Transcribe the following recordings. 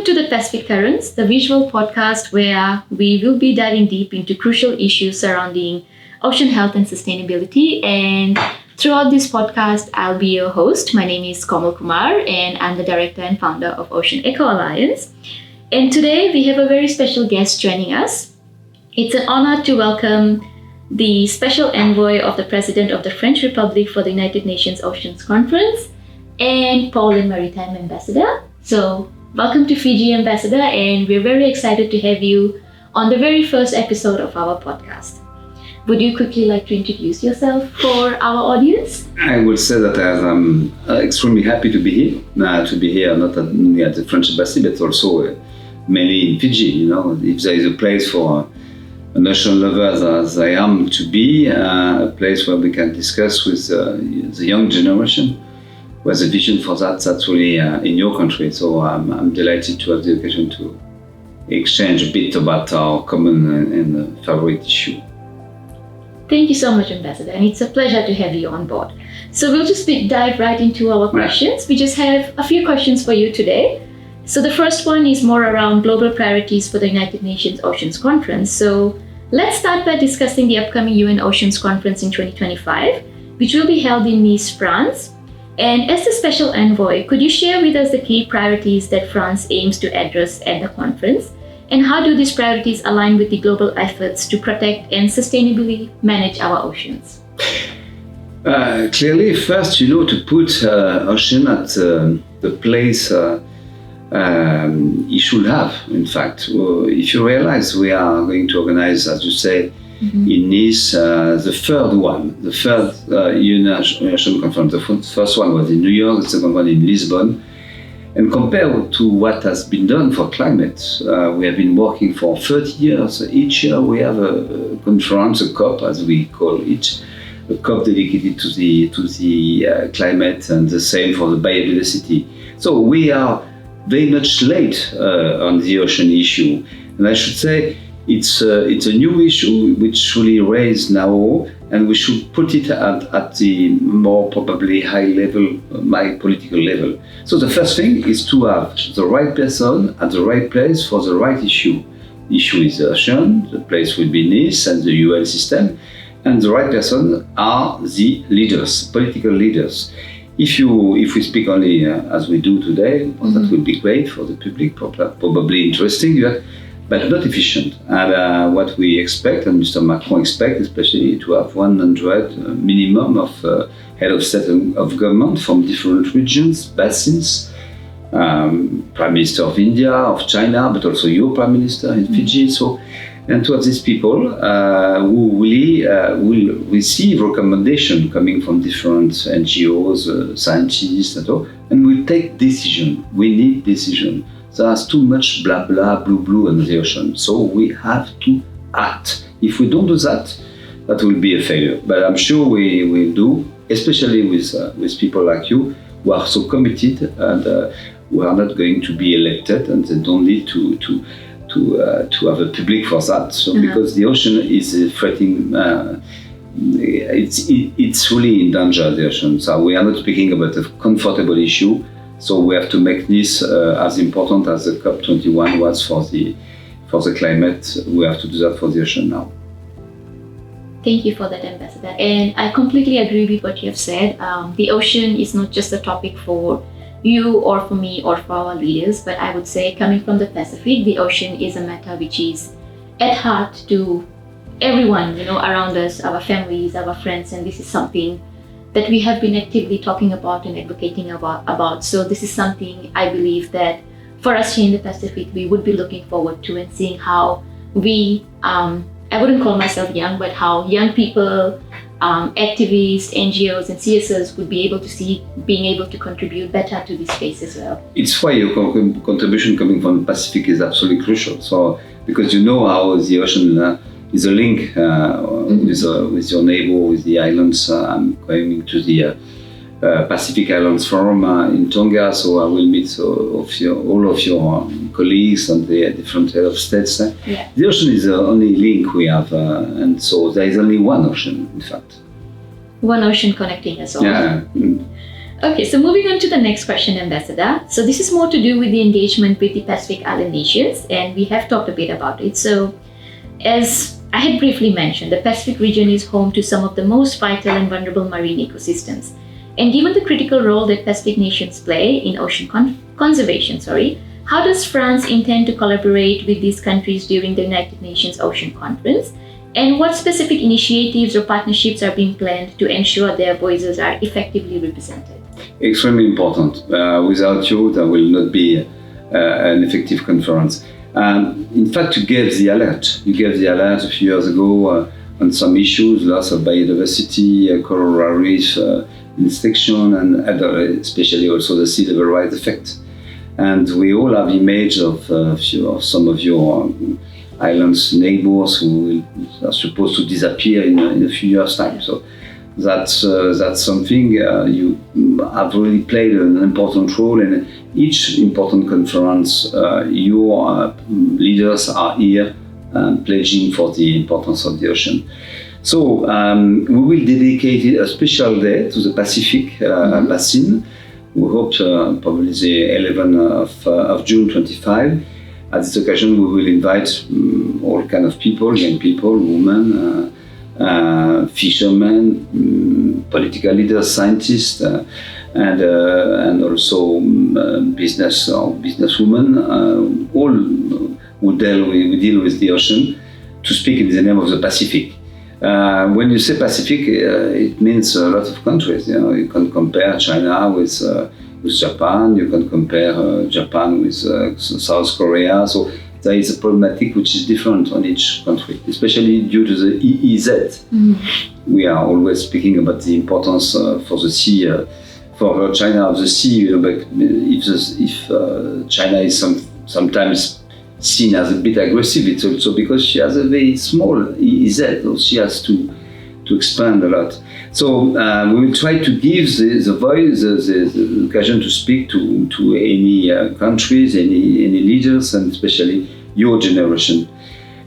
Welcome to the Pacific Currents, the visual podcast where we will be diving deep into crucial issues surrounding ocean health and sustainability. And throughout this podcast, I'll be your host. My name is Komal Kumar, and I'm the director and founder of Ocean Eco Alliance. And today we have a very special guest joining us. It's an honor to welcome the Special Envoy of the President of the French Republic for the United Nations Oceans Conference and Poland Maritime Ambassador. So, welcome to Fiji, Ambassador, and we're very excited to have you on the very first episode of our podcast. Would you quickly like to introduce yourself for our audience? I would say that I'm extremely happy to be here, not only at the French Embassy, but also mainly in Fiji. You know, if there is a place for an ocean lover as I am to be, a place where we can discuss with the young generation, who has a vision for that, that's really in your country. So I'm delighted to have the occasion to exchange a bit about our common and favorite issue. Thank you so much, Ambassador, and it's a pleasure to have you on board. So we'll just dive right into our questions. We just have a few questions for you today. So the first one is more around global priorities for the United Nations Oceans Conference. So let's start by discussing the upcoming UN Oceans Conference in 2025, which will be held in Nice, France. And as the Special Envoy, could you share with us the key priorities that France aims to address at the conference? And how do these priorities align with the global efforts to protect and sustainably manage our oceans? Clearly, first, to put ocean at the place it should have, in fact. If you realize we are going to organize, as you say, in Nice, the third UN Ocean Conference. The first one was in New York, the second one in Lisbon. And compared to what has been done for climate, we have been working for 30 years. Each year we have a conference, a COP as we call it, a COP dedicated to the climate, and the same for the biodiversity. So we are very much late on the ocean issue. And I should say it's a new issue which really raised now, and we should put it at the more probably high political level. So the first thing is to have the right person at the right place for the right issue. The issue is the ocean, the place will be Nice and the UN system, and the right person are the leaders, political leaders. If we speak only as we do today, that would be great for the public, probably interesting, but not efficient. And what we expect, and Mr. Macron expects, especially to have 100 minimum of head of state and of government from different regions, basins, Prime Minister of India, of China, but also your Prime Minister in Fiji. So, and to have these people who really will receive recommendation coming from different NGOs, scientists, and will take decision. We need decision. There's too much blah blah, blue in the ocean. So we have to act. If we don't do that, that will be a failure. But I'm sure we will do, especially with people like you who are so committed and who are not going to be elected, and they don't need to have a public for that. So because the ocean is threatening, it's really in danger, the ocean. So we are not speaking about a comfortable issue. So we have to make this as important as the COP21 was for the climate. We have to do that for the ocean now. Thank you for that, Ambassador. And I completely agree with what you have said. The ocean is not just a topic for you or for me or for our leaders, but I would say, coming from the Pacific, the ocean is a matter which is at heart to everyone, around us, our families, our friends, and this is something that we have been actively talking about and advocating about. So this is something I believe that for us here in the Pacific, we would be looking forward to, and seeing how we, I wouldn't call myself young, but how young people, activists, NGOs and CSOs would be able to see being able to contribute better to this space as well. It's why your contribution coming from the Pacific is absolutely crucial. So because how the ocean is a link with your neighbor, with the islands. I'm going to the Pacific Islands Forum in Tonga, so I will meet all of your colleagues and the different head of states. The ocean is the only link we have, and so there is only one ocean, in fact. One ocean connecting us all. Yeah. Okay, so moving on to the next question, Ambassador. So this is more to do with the engagement with the Pacific Island nations, and we have talked a bit about it. So as I had briefly mentioned, the Pacific region is home to some of the most vital and vulnerable marine ecosystems. And given the critical role that Pacific nations play in ocean conservation, how does France intend to collaborate with these countries during the United Nations Ocean Conference? And what specific initiatives or partnerships are being planned to ensure their voices are effectively represented? Extremely important. Without you, there will not be an effective conference. In fact, you gave the alert. You gave the alert a few years ago on some issues, loss of biodiversity, coral reef extinction, and other, especially also the sea level rise effect. And we all have image of some of your islands neighbors who are supposed to disappear in a few years' time. So that's something you have really played an important role in each important conference. Your leaders are here pledging for the importance of the ocean. So we will dedicate a special day to the Pacific basin. We hope probably the 11th of June 25. At this occasion, we will invite all kind of people, young people, women, fishermen, political leaders, scientists, and also business or businesswomen, all who deal with the ocean, to speak in the name of the Pacific. When you say Pacific, it means a lot of countries. You can compare China with Japan. You can compare Japan with South Korea. So there is a problematic which is different on each country, especially due to the EEZ. We are always speaking about the importance for the sea, for China of the sea. But if China is sometimes seen as a bit aggressive, it's also because she has a very small EEZ, so she has to expand a lot. So we will try to give the voice, the occasion to speak to any countries, any leaders, and especially your generation.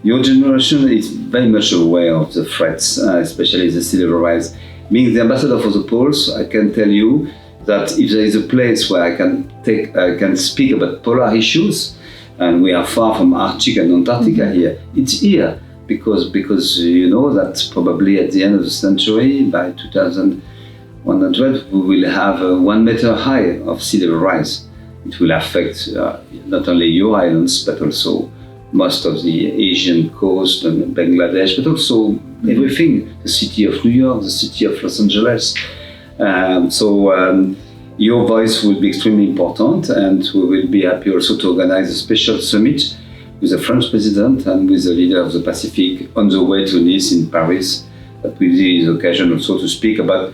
Your generation is very much aware of the threats, especially the sea level rise. Being the ambassador for the poles, I can tell you that if there is a place where I can speak about polar issues, and we are far from Arctic and Antarctica here, it's here. Because you know that probably at the end of the century, by 2100, we will have 1 meter high of sea level rise. It will affect not only your islands, but also most of the Asian coast and Bangladesh, but also everything, the city of New York, the city of Los Angeles. Your voice will be extremely important, and we will be happy also to organize a special summit with the French president and with the leader of the Pacific on the way to Nice in Paris. That will be the occasion also to speak about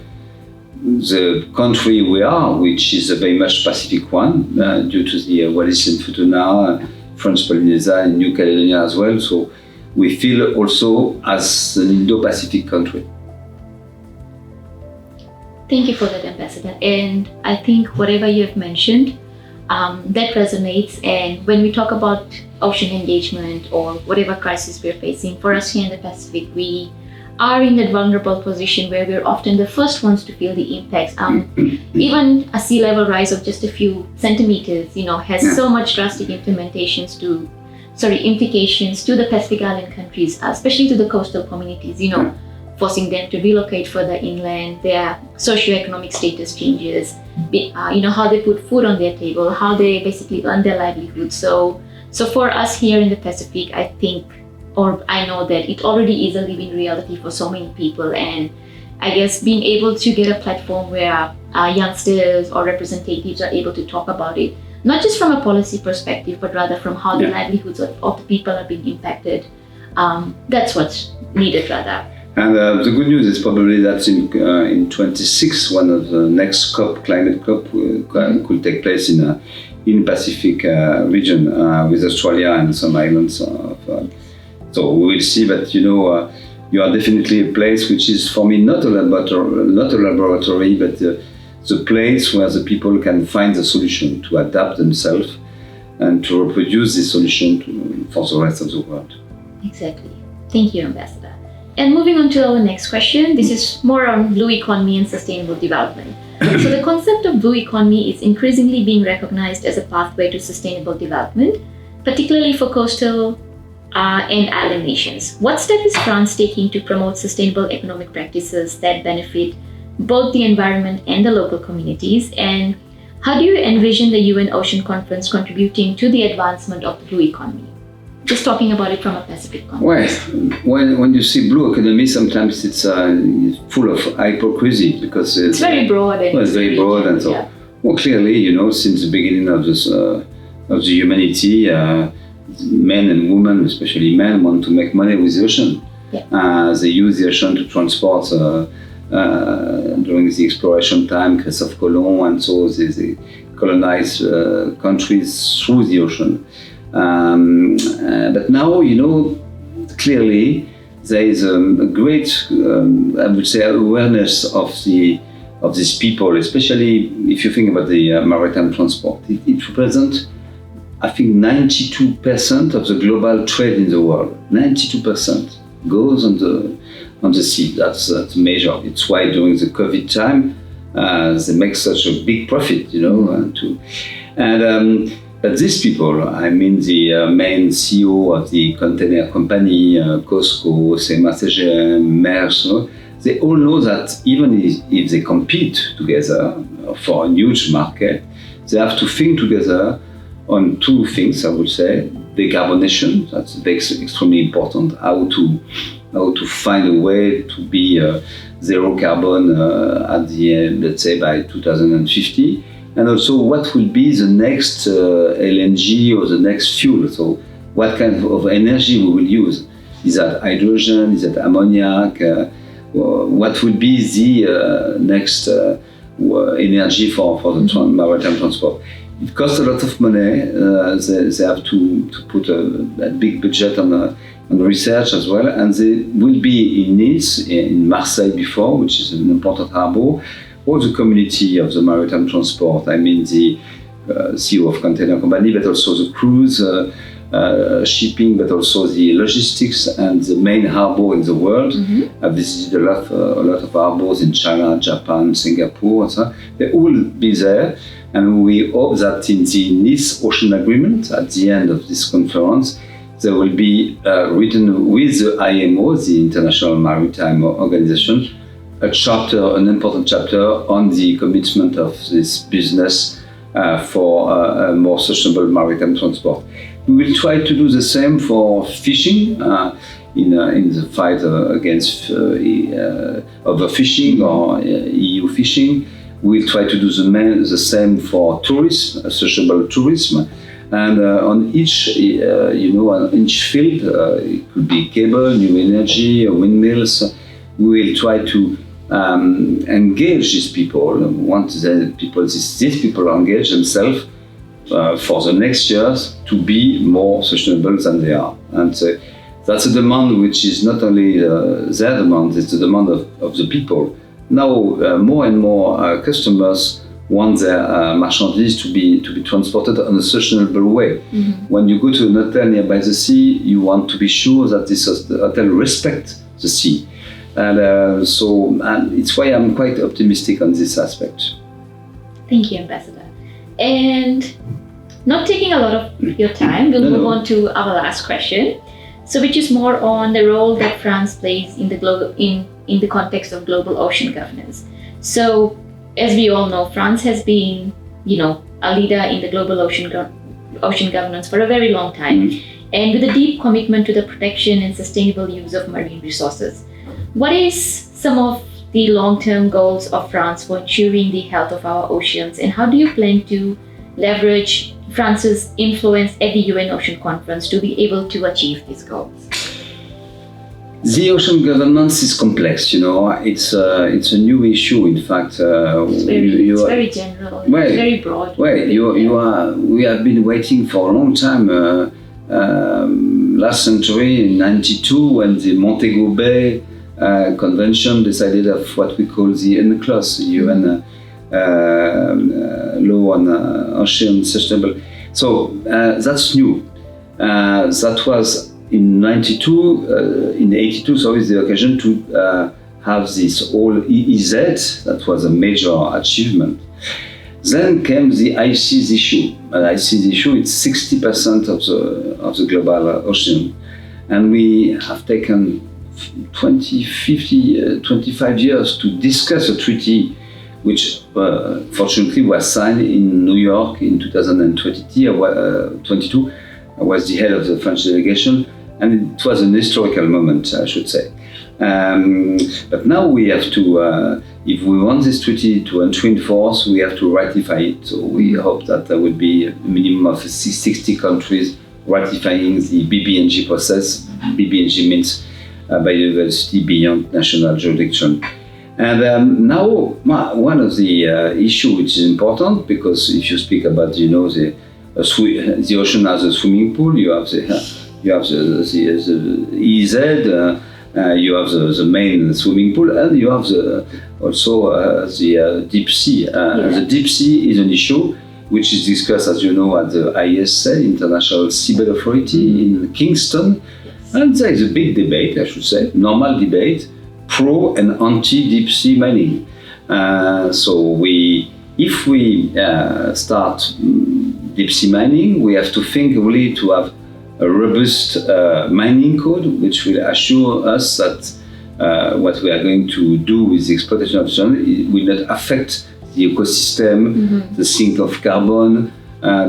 the country we are, which is a very much Pacific one, due to the Wallis and Futuna, French Polynesia and New Caledonia as well. So we feel also as an Indo-Pacific country. Thank you for that, Ambassador. And I think whatever you have mentioned, that resonates. And when we talk about ocean engagement or whatever crisis we're facing, for us here in the Pacific, we are in that vulnerable position where we're often the first ones to feel the impacts. Even a sea level rise of just a few centimeters, has so much drastic implications to the Pacific Island countries, especially to the coastal communities, forcing them to relocate further inland. Their socioeconomic status changes, how they put food on their table, how they basically earn their livelihood. So for us here in the Pacific, I think, or I know that it already is a living reality for so many people. And I guess being able to get a platform where youngsters or representatives are able to talk about it, not just from a policy perspective, but rather from how the livelihoods of the people are being impacted. That's what's needed rather. And the good news is probably that in 26, one of the next climate COP could take place in Pacific region with Australia and some islands. So we will see, but you are definitely a place which is for me not a laboratory, but the place where the people can find the solution to adapt themselves and to reproduce this solution for the rest of the world. Exactly. Thank you, Ambassador. And moving on to our next question, this is more on blue economy and sustainable development. So the concept of blue economy is increasingly being recognized as a pathway to sustainable development, particularly for coastal and island nations. What step is France taking to promote sustainable economic practices that benefit both the environment and the local communities? And how do you envision the UN Ocean Conference contributing to the advancement of the blue economy? Just talking about it from a Pacific context. Well, when you see blue economy, sometimes it's full of hypocrisy because it's very broad. It's very broad, and so. Yeah. Well, clearly, since the beginning of this of the humanity, men and women, especially men, want to make money with the ocean. Yeah. They use the ocean to transport. During the exploration time, Christophe Colomb, and so they colonized countries through the ocean. But now, clearly there is a great, I would say, awareness of these people, especially if you think about the maritime transport. It represents, I think, 92% of the global trade in the world. 92% goes on the sea. That's major. It's why during the COVID time they make such a big profit, But these people, I mean the main CEO of the container company, COSCO, CMA-CGM, Maersk, they all know that even if they compete together for a huge market, they have to think together on two things, I would say. Decarbonation, that's extremely important, how to find a way to be zero carbon at the end, let's say by 2050. And also, what will be the next LNG or the next fuel? So, what kind of energy we will use? Is that hydrogen? Is that ammoniac? What will be the next energy for the maritime transport? It costs a lot of money. They have to put a big budget on research as well. And they will be in Nice, in Marseille before, which is an important harbor. All the community of the maritime transport, I mean the CEO of container company, but also the cruise shipping, but also the logistics and the main harbor in the world. Mm-hmm. I've visited a lot of harbors in China, Japan, Singapore, and so on. They will be there, and we hope that in the Nice Ocean Agreement, at the end of this conference, there will be written with the IMO, the International Maritime Organization, an important chapter on the commitment of this business for a more sustainable maritime transport. We will try to do the same for fishing in the fight against overfishing or EU fishing. We'll try to do the same for tourism, sustainable tourism. And on each, on each field, it could be cable, new energy, windmills. We will try to engage these people. Once these people engage themselves for the next years to be more sustainable than they are. And that's a demand which is not only their demand, it's the demand of the people. Now more and more customers want their merchandise to be transported in a sustainable way. Mm-hmm. When you go to an hotel nearby the sea, you want to be sure that this hotel respects the sea. And so it's why I'm quite optimistic on this aspect. Thank you, Ambassador. And not taking a lot of your time, we'll move on to our last question. So, which is more on the role that France plays in the context of global ocean governance. So, as we all know, France has been, a leader in the global ocean governance for a very long time, and with a deep commitment to the protection and sustainable use of marine resources. What is some of the long-term goals of France for ensuring the health of our oceans, and how do you plan to leverage France's influence at the UN Ocean Conference to be able to achieve these goals? The ocean governance is complex, It's a new issue. In fact, it's very general. It's very broad. We have been waiting for a long time. Last century, in '92, when the Montego Bay Convention decided of what we call the UNCLOS, the UN law on ocean sustainable. So that's new. That was in '92, in '82. So is the occasion to have this whole EEZ. That was a major achievement. Then came the ice seas issue. And ice seas issue, it's 60% of the global ocean. And we have taken 20, 50, 25 years to discuss a treaty which fortunately was signed in New York in 2022. I was the head of the French delegation, and it was an historical moment, I should say. But now we have to, if we want this treaty to enter in force, we have to ratify it. So we hope that there will be a minimum of 60 countries ratifying the BBNG process. BBNG means biodiversity beyond national jurisdiction. And now one of the issues which is important, because if you speak about, the ocean as a swimming pool, you have the EZ, you have the main swimming pool, and you have also the deep sea. The deep sea is an issue which is discussed, as you know, at the ISA, International Seabed Authority in Kingston. And there is a big debate, I should say, normal debate, pro and anti-deep sea mining. So if we start deep sea mining, we have to think really to have a robust mining code, which will assure us that what we are going to do with the exploitation of the ocean will not affect the ecosystem, the sink of carbon,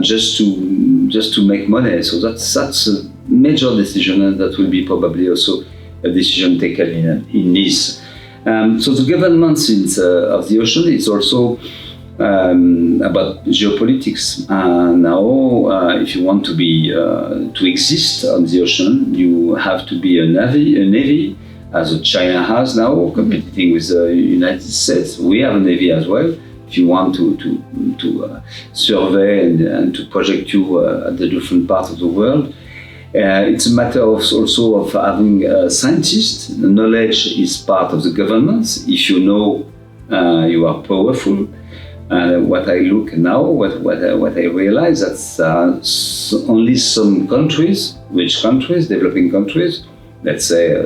just to make money. So that's a major decision, and that will be probably also a decision taken in Nice. So the governance of the ocean is also about geopolitics. Now, if you want to exist on the ocean, you have to be a navy, as China has now, competing with the United States. We have a navy as well. If you want to survey and to project you at the different parts of the world. It's a matter also of having scientists. Knowledge is part of the governance. If you know, you are powerful. What I look now, what I realize, that only some countries, rich countries, developing countries, let's say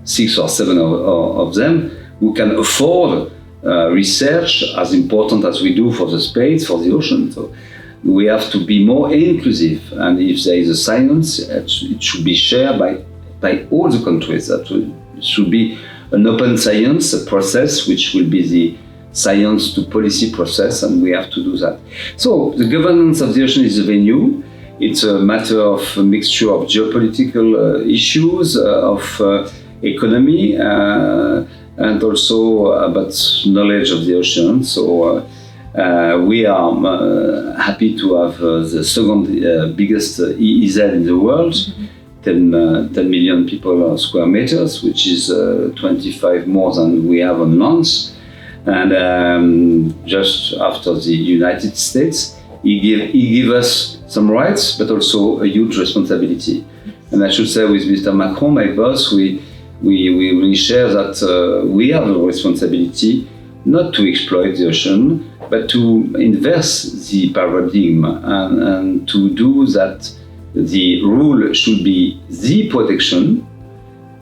6 or 7 of them, who can afford research as important as we do for the space, for the ocean. So we have to be more inclusive, and if there is a science, it should be shared by all the countries. That should be an open science process, which will be the science to policy process, and we have to do that. So the governance of the ocean is a venue. It's a matter of a mixture of geopolitical issues, of economy, and also about knowledge of the ocean. So we are happy to have the second biggest EEZ in the world, 10 million people square meters, which is 25 more than we have on land. And just after the United States, he give us some rights, but also a huge responsibility. And I should say, with Mr. Macron, my boss, we share that we have a responsibility not to exploit the ocean, but to inverse the paradigm and to do that. The rule should be the protection,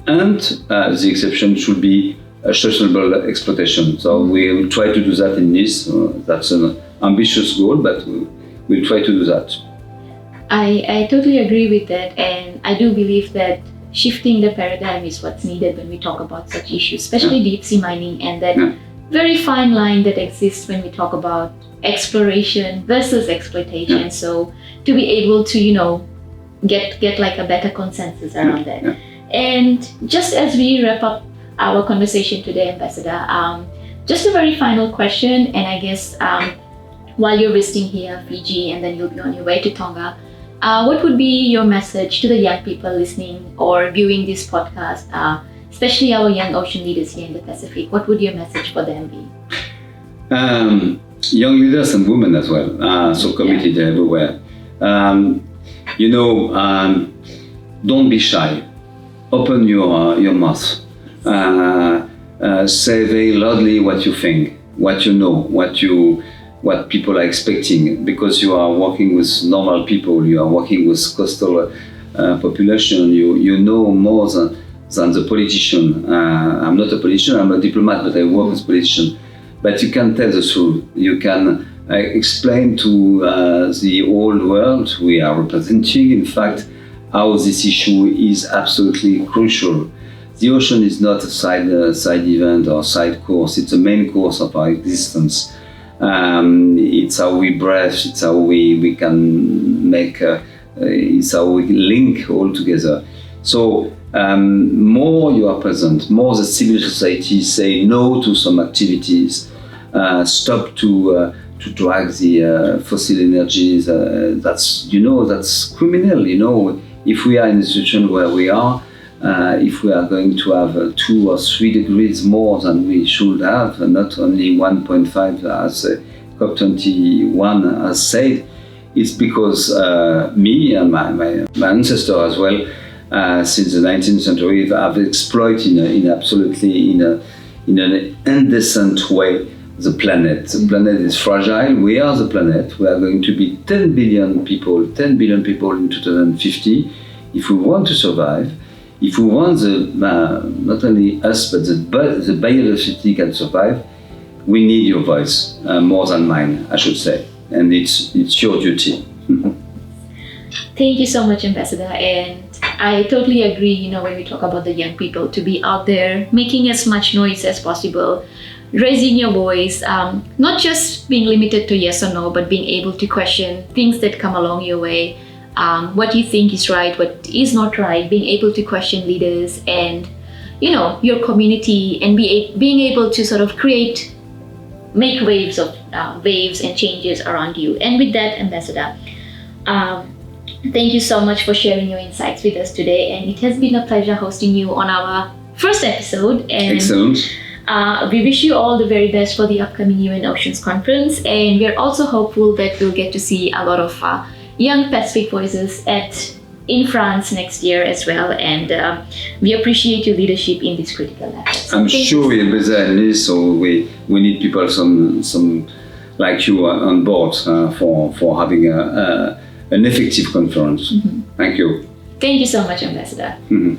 and the exception should be a sustainable exploitation. So we will try to do that in Nice. That's an ambitious goal, but we'll try to do that. I totally agree with that, and I do believe that shifting the paradigm is what's needed when we talk about such issues, especially deep sea mining, and that very fine line that exists when we talk about exploration versus exploitation. So to be able to, get like a better consensus around that. And just as we wrap up our conversation today, Ambassador, just a very final question, and I guess while you're visiting here, Fiji, and then you'll be on your way to Tonga, what would be your message to the young people listening or viewing this podcast, especially our young ocean leaders here in the Pacific? What would your message for them be? Young leaders and women as well, so committed everywhere. Don't be shy. Open your mouth. Say very loudly what you think, what you know, what people are expecting, because you are working with normal people, you are working with coastal population, you know more than the politician. I'm not a politician, I'm a diplomat, but I work as a politician. But you can tell the truth. You can explain to the whole world we are representing, in fact, how this issue is absolutely crucial. The ocean is not a side event or side course, it's the main course of our existence. It's how we breathe, it's how we can make, it's how we link all together. So more you are present, more the civil society say no to some activities, stop to drag the fossil energies. That's criminal. If we are in a situation where we are, if we are going to have 2 or 3 degrees more than we should have, not only 1.5 as COP21 has said, it's because me and my ancestor as well, since the 19th century, have exploited in an indecent way the planet. The planet is fragile. We are the planet. We are going to be 10 billion people in 2050. If we want to survive, if we want not only us, but the biodiversity can survive, we need your voice, more than mine, I should say. And it's your duty. Thank you so much, Ambassador. And I totally agree, when we talk about the young people, to be out there making as much noise as possible, raising your voice, not just being limited to yes or no, but being able to question things that come along your way, what you think is right, what is not right, being able to question leaders and, your community, and being able to sort of make waves and changes around you. And with that, Ambassador, thank you so much for sharing your insights with us today. And it has been a pleasure hosting you on our first episode. And excellent. We wish you all the very best for the upcoming UN Oceans Conference. And we're also hopeful that we'll get to see a lot of young Pacific voices in France next year as well. And we appreciate your leadership in this critical effort. I'm sure we'll be there in this, so we need people some like you on board for having an effective conference. Mm-hmm. Thank you. Thank you so much, Ambassador. Mm-hmm.